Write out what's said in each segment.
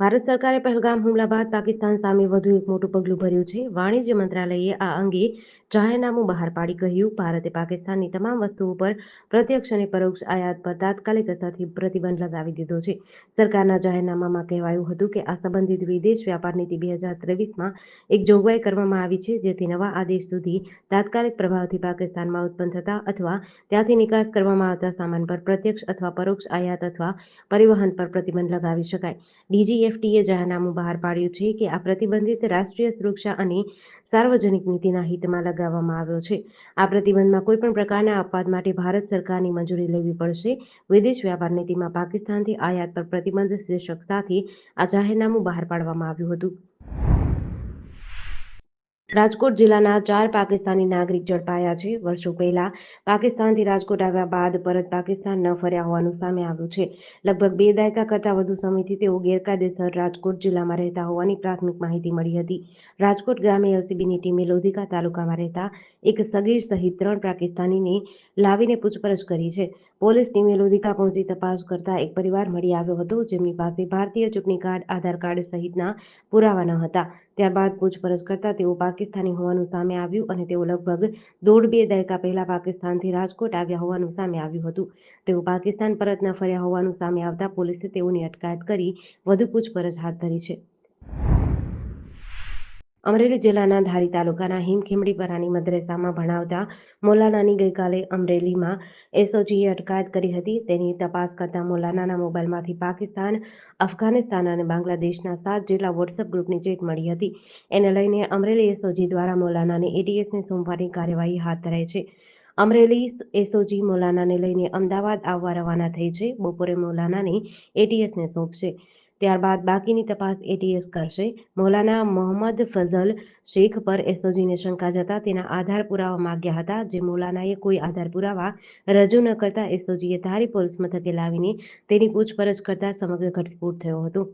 ભારત સરકારે પહેલગામ હુમલા બાદ પાકિસ્તાન સામે વધુ એક મોટું પગલું ભર્યું છે. વાણિજ્ય મંત્રાલયે આ અંગે જાહેરનામું બહાર પાડી કહ્યું, ભારતે પાકિસ્તાનની તમામ વસ્તુઓ પર પ્રત્યક્ષ અને પરોક્ષ આયાત પર તાત્કાલિક અસરથી પ્રતિબંધ લગાવી દીધો છે. સરકારના જાહેરનામામાં કહેવાયું હતું કે આ સંબંધિત વિદેશ વ્યાપાર નીતિ 2023માં એક જોગવાઈ કરવામાં આવી છે, જેથી નવા આદેશ સુધી તાત્કાલિક પ્રભાવથી પાકિસ્તાનમાં ઉત્પન્ન થતા અથવા ત્યાંથી નિકાસ કરવામાં આવતા સામાન પર પ્રત્યક્ષ અથવા પરોક્ષ આયાત અથવા પરિવહન પર પ્રતિબંધ લગાવી શકાય. ડીજીએફટીએ જાહેરનામું બહાર પાડ્યું છે કે આ પ્રતિબંધિત રાષ્ટ્રીય સુરક્ષા અને સાર્વજનિક નીતિના હિતમાં લગાવવામાં આવ્યો છે. આ પ્રતિબંધમાં કોઈપણ પ્રકારના અપવાદ માટે ભારત સરકારની મંજૂરી લેવી પડશે. વિદેશ વ્યાપાર નીતિમાં પાકિસ્તાનથી આયાત પર પ્રતિબંધ શીર્ષક સાથે આ જાહેરનામું બહાર પાડવામાં આવ્યું હતું. રાજકોટ જિલ્લાના 4 પાકિસ્તાની નાગરિક ઝડપાયા છે. વર્ષો પહેલા પાકિસ્તાનથી રાજકોટ આવ્યા બાદ પરત પાકિસ્તાન ન ફર્યા હોવાનું સામે આવ્યું છે. લગભગ 2 દાયકા કરતાં વધુ સમયથી તેઓ ગેરકાયદેસર રાજકોટ જિલ્લામાં રહેતા હોવાની પ્રાથમિક માહિતી મળી હતી. રાજકોટ ગ્રામે એલસીબીની ટીમે લોધિકા તાલુકામાં રહેતા એક સગીર સહિત 3 પાકિસ્તાનીને લાવીને પૂછપરછ કરી છે. પોલીસ ટીમે લોધિકા પહોંચી તપાસ કરતા એક પરિવાર મળી આવ્યો હતો, જેમની પાસે ભારતીય ચૂંટણી કાર્ડ, આધાર કાર્ડ સહિતના પુરાવા ન હતા. ત્યારબાદ પૂછપરછ કરતા તેઓ પાકિસ્તાની હોવાનું સામે આવ્યું અને તેઓ લગભગ 1.5-2 દાયકા પહેલા પાકિસ્તાનથી રાજકોટ આવ્યા હોવાનું સામે આવ્યું હતું. તેઓ પાકિસ્તાન પરત ન ફર્યા હોવાનું સામે આવતા પોલીસે તેઓની અટકાયત કરી વધુ પૂછપરછ હાથ ધરી છે. અમરેલી જિલ્લાના ધારી તાલુકાના હિમખીમડીપરાની મદ્રેસામાં ભણાવતા મૌલાનાની ગઈકાલે અમરેલીમાં એસઓજીએ અટકાયત કરી હતી. તેની તપાસ કરતા મૌલાનાના મોબાઈલમાંથી પાકિસ્તાન, અફઘાનિસ્તાન અને બાંગ્લાદેશના 7 જેટલા વોટ્સએપ ગ્રુપની ચેટ મળી હતી. એને લઈને અમરેલી એસઓજી દ્વારા મૌલાનાની એટીએસને સોંપવાની કાર્યવાહી હાથ ધરાઈ છે. અમરેલી એસઓજી મૌલાનાને લઈને અમદાવાદ આવવા રવાના થઈ છે. બપોરે મૌલાનાને એટીએસને સોંપશે. ત્યારબાદ બાકીની તપાસ એટીએસ કરશે. મૌલાના મોહમ્મદ ફઝલ શેખ પર એસઓજીને શંકા જતા તેના આધાર પુરાવા માંગ્યા હતા, જે મૌલાનાએ કોઈ આધાર પુરાવા રજૂ ન કરતા એસઓજીએ ધારી પોલીસ મથકે લાવીને તેની પૂછપરછ કરતા સમગ્ર ઘટસ્ફોટ થયો હતો.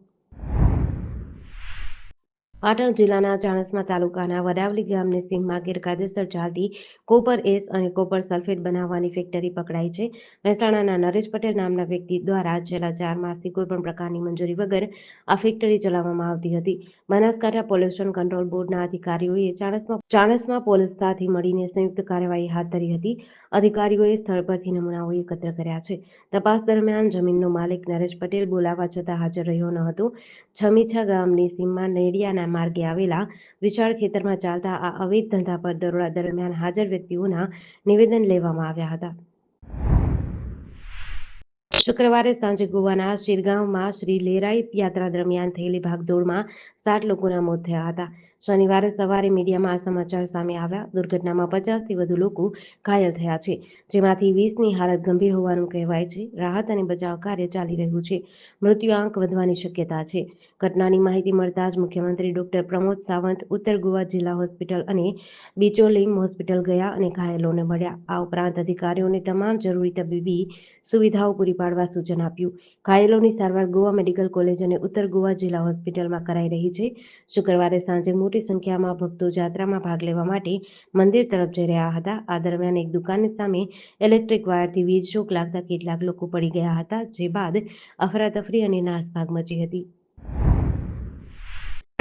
પાટણ જિલ્લાના ચાણસ્મા તાલુકાના વડાવલી ગામની સીમમાં ગેરકાયદેસર ચાલતી કોપર એસ અને કોપર સલ્ફેટ બનાવવાની ફેક્ટરી પકડાઈ છે. મહેસાણાના નરેશ પટેલ નામના વ્યક્તિ દ્વારા છેલ્લા 4 માસથી કોઈપણ પ્રકારની મંજૂરી વગર આ ફેક્ટરી ચલાવવામાં આવતી હતી. બનાસકાંઠા પોલ્યુશન કંટ્રોલ બોર્ડના અધિકારીઓએ ચાણસ્મા પોલીસ સાથે મળીને સંયુક્ત કાર્યવાહી હાથ ધરી હતી. અધિકારીઓએ સ્થળ પરથી નમૂનાઓ એકત્ર કર્યા છે. તપાસ દરમિયાન જમીનનો માલિક નરેશ પટેલ બોલાવવા છતાં હાજર રહ્યો ન હતો. છમીછા ગામની સીમમાં નેડિયાના માર્ગે આવેલા વિશાળ ખેતરમાં ચાલતા આ અવૈધ ધંધા પર દરોડા દરમિયાન હાજર વ્યક્તિઓના નિવેદન લેવામાં આવ્યા હતા. શુક્રવારે સાંજે ગોવાના શિરગાંવમાં શ્રી લેરાઈ યાત્રા દરમિયાન થયેલી ભાગદોડમાં 7 લોકોના મોત થયા હતા. શનિવારે સવારે મીડિયામાં આ સમાચાર સામે આવ્યા. દુર્ઘટનામાં 50થી વધુ લોકો ઘાયલ થયા છે, જેમાંથી 20ની હાલત ગંભીર હોવાનું કહેવાય છે. રાહત અને બચાવ કાર્ય ચાલી રહ્યું છે. મૃત્યુઆંક વધવાની શક્યતા છે. ઘટનાની માહિતી મળતા જ મુખ્યમંત્રી ડોક્ટર પ્રમોદ સાવંત ઉત્તર ગોવા જિલ્લા હોસ્પિટલ અને બિચોલિમ હોસ્પિટલ ગયા અને ઘાયલોને મળ્યા. આ ઉપરાંત અધિકારીઓને તમામ જરૂરી તબીબી સુવિધાઓ પૂરી પાડવા સૂચન આપ્યું. ઘાયલોની સારવાર ગોવા મેડિકલ કોલેજ અને ઉત્તર ગોવા જિલ્લા હોસ્પિટલમાં કરાઈ રહી છે. શુક્રવારે સાંજે મોટી સંખ્યામાં ભક્તો જાત્રામાં ભાગ લેવા માટે મંદિર તરફ જઈ રહ્યા હતા. આ દરમિયાન એક દુકાનની સામે ઇલેક્ટ્રિક વાયરથી વીજ શોક લાગતા કેટલાક લોકો પડી ગયા હતા, જે બાદ અફરાતફરી અને નાસભાગ મચી હતી.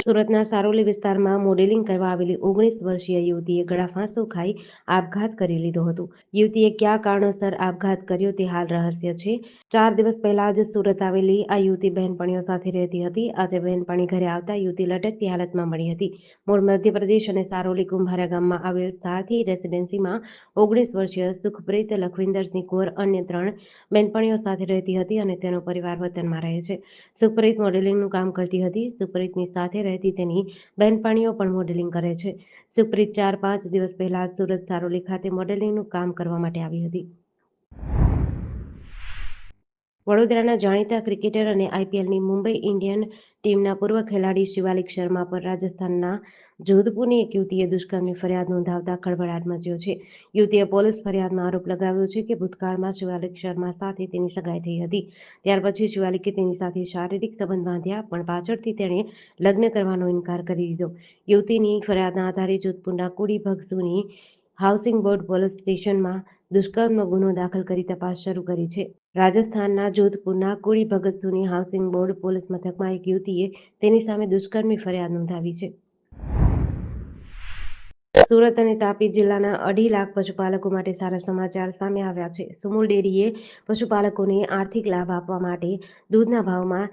સુરતના સારોલી વિસ્તારમાં મોડેલિંગ કરવા આવેલી 19 વર્ષીય યુવતીએ ગળાફાંસો ખાઈ આપઘાત કરી લીધો હતો. યુવતીએ કયા કારણોસર આપઘાત કર્યો તે હાલ રહસ્ય છે. 4 દિવસ પહેલા જ સુરત આવેલી આ યુવતી બહેનપણીઓ સાથે રહેતી હતી. આજે બહેનપણી ઘરે આવતા યુવતી લટકતી હાલતમાં મળી હતી. મૂળ મધ્યપ્રદેશ અને સારોલી કુંભારા ગામમાં આવેલ સારથી રેસિડેન્સીમાં 19 વર્ષીય સુખપ્રીત લખવિંદરસિંહ કુંવર અન્ય 3 બહેનપણીઓ સાથે રહેતી હતી અને તેનો પરિવાર વતનમાં રહે છે. સુખપ્રીત મોડેલિંગનું કામ કરતી હતી. સુખપ્રીતની સાથે રહેતી તેની બહેનપણીઓ પણ મોડેલિંગ કરે છે. સુખપ્રીત 4-5 દિવસ પહેલા સુરત સારોલી ખાતે મોડેલિંગનું કામ કરવા માટે આવી હતી. વડોદરાના જાણીતા ક્રિકેટર અને આઈપીએલની મુંબઈ ઇન્ડિયન ટીમના પૂર્વ ખેલાડી શિવાલિક શર્મા પર રાજસ્થાનના જોધપુરની એક યુવતીએ દુષ્કર્મની ફરિયાદ નોંધાવતા ખળભળાટ મચ્યો છે. યુવતીએ પોલીસ ફરિયાદમાં આરોપ લગાવ્યો છે કે ભૂતકાળમાં શિવાલિક શર્મા સાથે તેની સગાઈ થઈ હતી. ત્યાર પછી શિવાલિકે તેની સાથે શારીરિક સંબંધ બાંધ્યા, પણ પાછળથી તેણે લગ્ન કરવાનો ઇનકાર કરી દીધો. યુવતીની ફરિયાદના આધારે જોધપુરના કુડી ભગસુની હાઉસિંગ બોર્ડ પોલીસ સ્ટેશનમાં દુષ્કર્મનો ગુનો દાખલ કરી તપાસ શરૂ કરી છે. રાજસ્થાનના જોધપુરના કુડી ભગતસુની હાઉસિંગ બોર્ડ પોલીસ મથકમાં એક યુવતીએ તેની સામે દુષ્કર્મની ફરિયાદ નોંધાવી છે. સુરત અને તાપી જિલ્લાના 2.5 લાખ પશુપાલકો માટે સારા સમાચાર સામે આવ્યા છે. સુમુલ ડેરીએ પશુપાલકોને આર્થિક લાભ આપવા માટે દૂધના ભાવમાં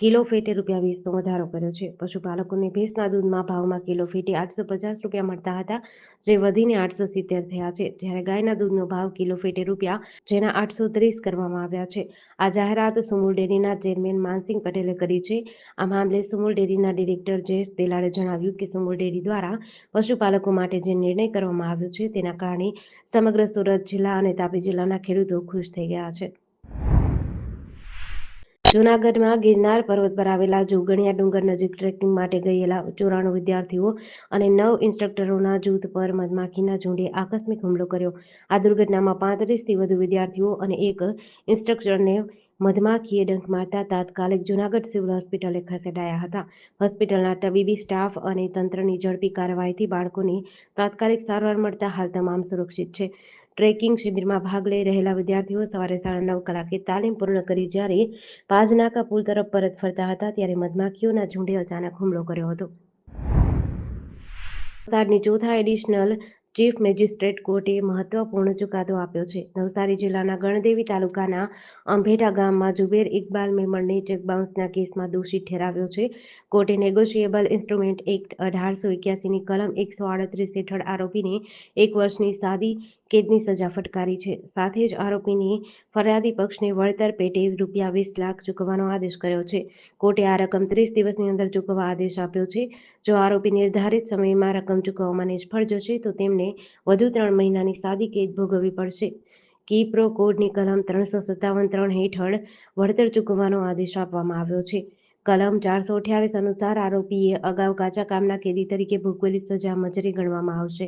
કિલો ફેટે ₹20નો વધારો કર્યો છે. પશુપાલકોને ભેંસના દૂધના ભાવમાં કિલો ફેટે ₹850 મળતા હતા, જે વધીને ₹870 થયા છે. જ્યારે ગાયના દૂધનો ભાવ કિલો ફેટે જેના 830 કરવામાં આવ્યા છે. આ જાહેરાત સુમુલ ડેરીના ચેરમેન માનસિંગ પટેલે કરી છે. આ મામલે સુમુલ ડેરીના ડિરેક્ટર જયેશ તેલાડે જણાવ્યું કે સુમુલ ડેરી દ્વારા પશુપાલકો માટે જે નિર્ણય કરવામાં આવ્યો છે તેના કારણે સમગ્ર સુરત જિલ્લા અને તાપી જિલ્લાના ખેડૂતો ખુશ થઈ ગયા છે. જૂનાગઢમાં ગિરનાર પર્વત પર આવેલા જોગણિયા ડુંગર નજીક ટ્રેકિંગ માટે ગયેલા 94 વિદ્યાર્થીઓ અને 9 ઇન્સ્ટ્રક્ટરોના જૂથ પર મધમાખીના ઝુંડે આકસ્મિક હુમલો કર્યો. આ દુર્ઘટનામાં 35થી વધુ વિદ્યાર્થીઓ અને એક ઇન્સ્ટ્રક્ટરને મધમાખીએ ડંખ મારતા તાત્કાલિક જૂનાગઢ સિવિલ હોસ્પિટલે ખસેડાયા હતા. હોસ્પિટલના તબીબી સ્ટાફ અને તંત્રની ઝડપી કાર્યવાહીથી બાળકોને તાત્કાલિક સારવાર મળતા હાલ તમામ સુરક્ષિત છે. ટ્રેકિંગ શિબિરમાં ભાગ લઈ રહેલા વિદ્યાર્થીઓ સવારે 9:30 કલાકે તાલીમ પૂર્ણ કરી જ્યારે પાજનાકા પુલ તરફ પરત ફરતા હતા ત્યારે મધમાખીઓના ઝુંડે અચાનક હુમલો કર્યો હતો. વલસાડની ચોથા એડિશનલ ચીફ મેજિસ્ટ્રેટ કોર્ટે મહત્વપૂર્ણ ચુકાદો આપ્યો છે. નવસારી જિલ્લાના ગણદેવી તાલુકાના અંભેટા ગામમાં જુબેર ઇકબાલ મેમણને ચેક બાઉન્સના કેસમાં દોષિત ઠેરવ્યો છે. કોર્ટે નેગોશિયેબલ ઇન્સ્ટ્રુમેન્ટ એક્ટ 1881ની કલમ 138 હેઠળ આરોપીને 1 વર્ષની સાદી કેદની સજા ફટકારી છે. સાથે જ આરોપીને ફરિયાદી પક્ષને વળતર પેટે ₹20 લાખ ચૂકવવાનો આદેશ કર્યો છે. કોર્ટે આ રકમ 30 દિવસની અંદર ચૂકવવા આદેશ આપ્યો છે. જો આરોપી નિર્ધારિત સમયમાં રકમ ચૂકવવામાં નિષ્ફળ જશે તો તેમને વધુ 3 મહિનાની સાદી કેદ ભોગવવી પડશે. કિપ્રો કોડની કલમ 357(3) હેઠળ વળતર ચૂકવવાનો આદેશ આપવામાં આવ્યો છે. કલમ 428 અનુસાર આરોપીએ અગાઉ કાચા કામના કેદી તરીકે ભોગવેલી સજા મજરી ગણવામાં આવશે.